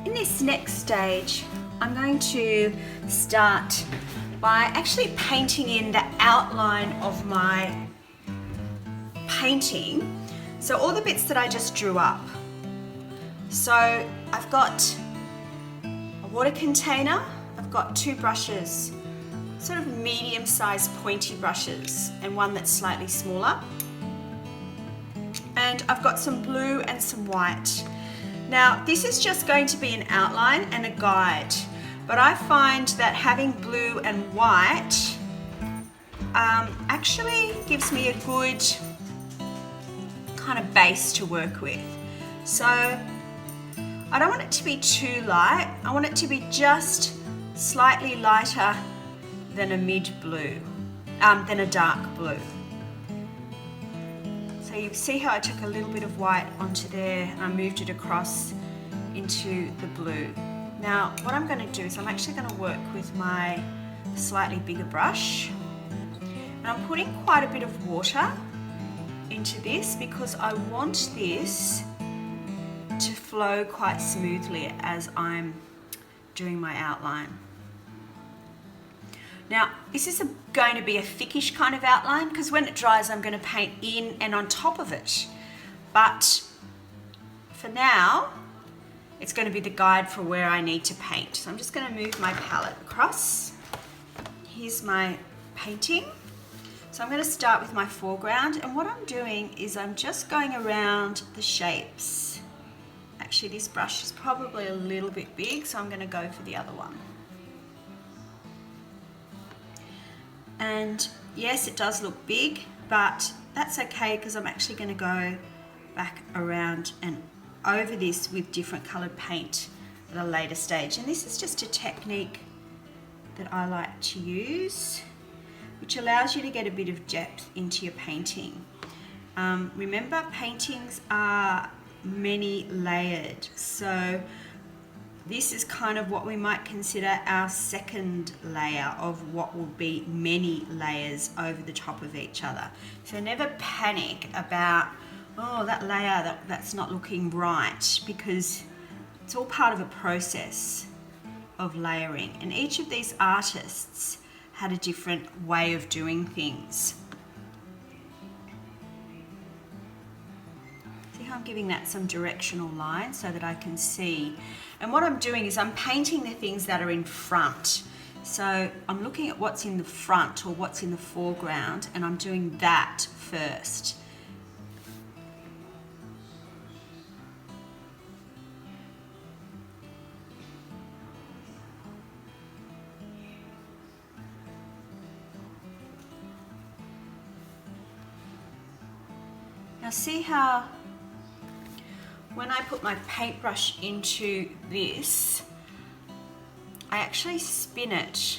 In this next stage, I'm going to start by actually painting in the outline of my painting. So all the bits that I just drew up. So I've got a water container, I've got two brushes, sort of medium-sized pointy brushes, and one that's slightly smaller. And I've got some blue and some white. Now this is just going to be an outline and a guide, but I find that having blue and white actually gives me a good kind of base to work with. So I don't want it to be too light. I want it to be just slightly lighter than a mid blue, than a dark blue. So you see how I took a little bit of white onto there and I moved it across into the blue. Now what I'm going to do is I'm actually going to work with my slightly bigger brush, and I'm putting quite a bit of water into this because I want this to flow quite smoothly as I'm doing my outline. Now this is going to be a thickish kind of outline because when it dries I'm going to paint in and on top of it, but for now it's going to be the guide for where I need to paint. So I'm just going to move my palette across. Here's my painting. So I'm going to start with my foreground, and what I'm doing is I'm just going around the shapes. Actually this brush is probably a little bit big, so I'm going to go for the other one. And yes, it does look big, but that's okay because I'm actually going to go back around and over this with different coloured paint at a later stage. And this is just a technique that I like to use, which allows you to get a bit of depth into your painting. Remember, paintings are many layered, so this is kind of what we might consider our second layer of what will be many layers over the top of each other. So never panic about, oh, that layer, that's not looking right, because it's all part of a process of layering. And each of these artists had a different way of doing things. See how I'm giving that some directional lines so that I can see. And what I'm doing is I'm painting the things that are in front. So I'm looking at what's in the front or what's in the foreground, and I'm doing that first. Now see how when I put my paintbrush into this, I actually spin it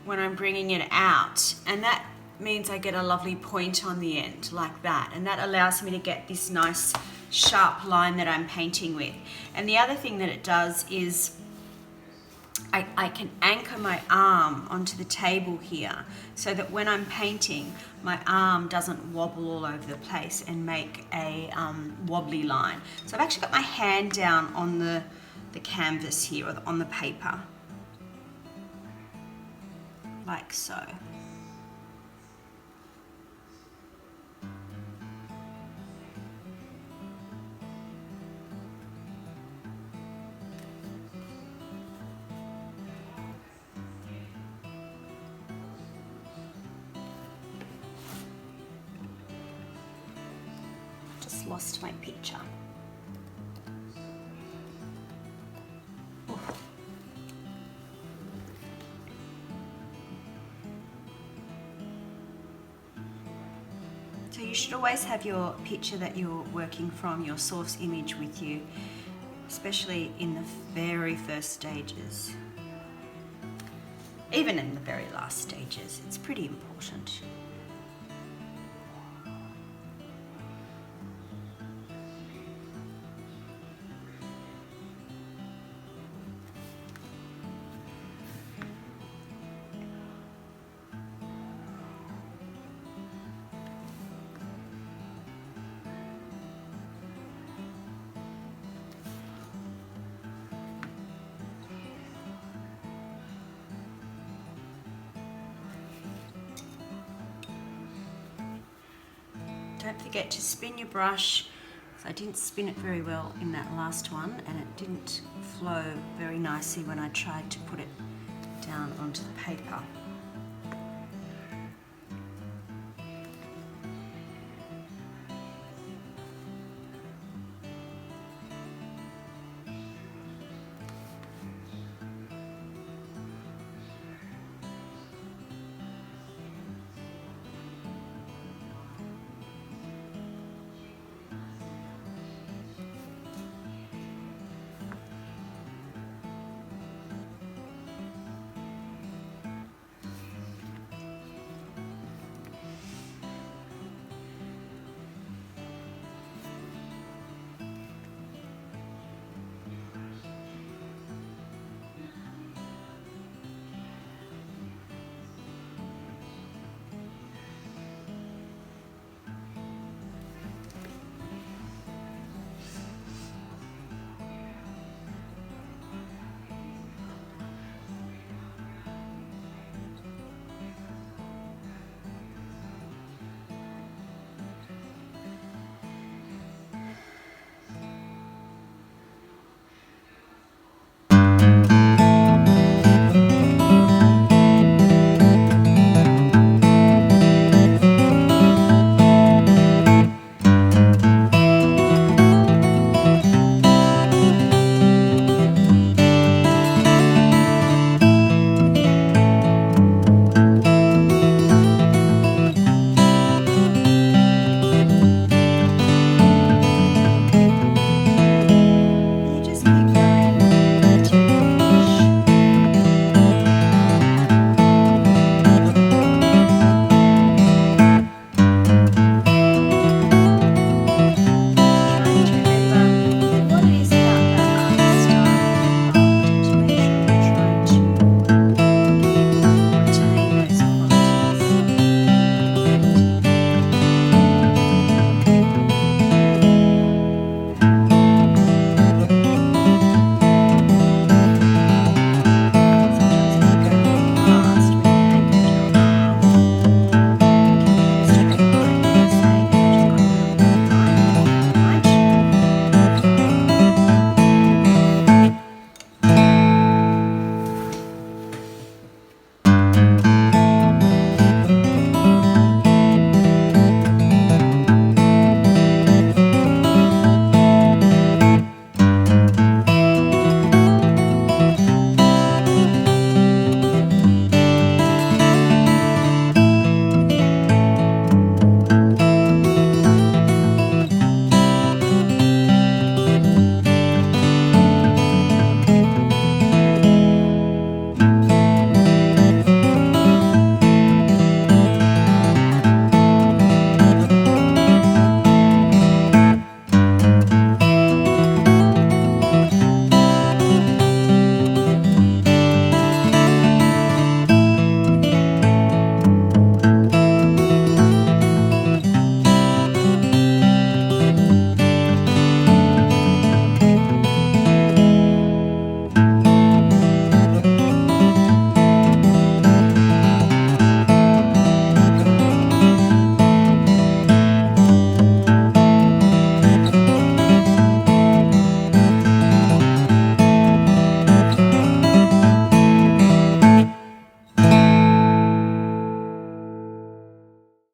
when I'm bringing it out, and that means I get a lovely point on the end like that, and that allows me to get this nice sharp line that I'm painting with. And the other thing that it does is I can anchor my arm onto the table here so that when I'm painting, my arm doesn't wobble all over the place and make a wobbly line. So I've actually got my hand down on the canvas here, or on the paper, like so. Lost my picture. Oof. So you should always have your picture that you're working from, your source image, with you, especially in the very first stages. Even in the very last stages, it's pretty important. Don't forget to spin your brush. So I didn't spin it very well in that last one, and it didn't flow very nicely when I tried to put it down onto the paper.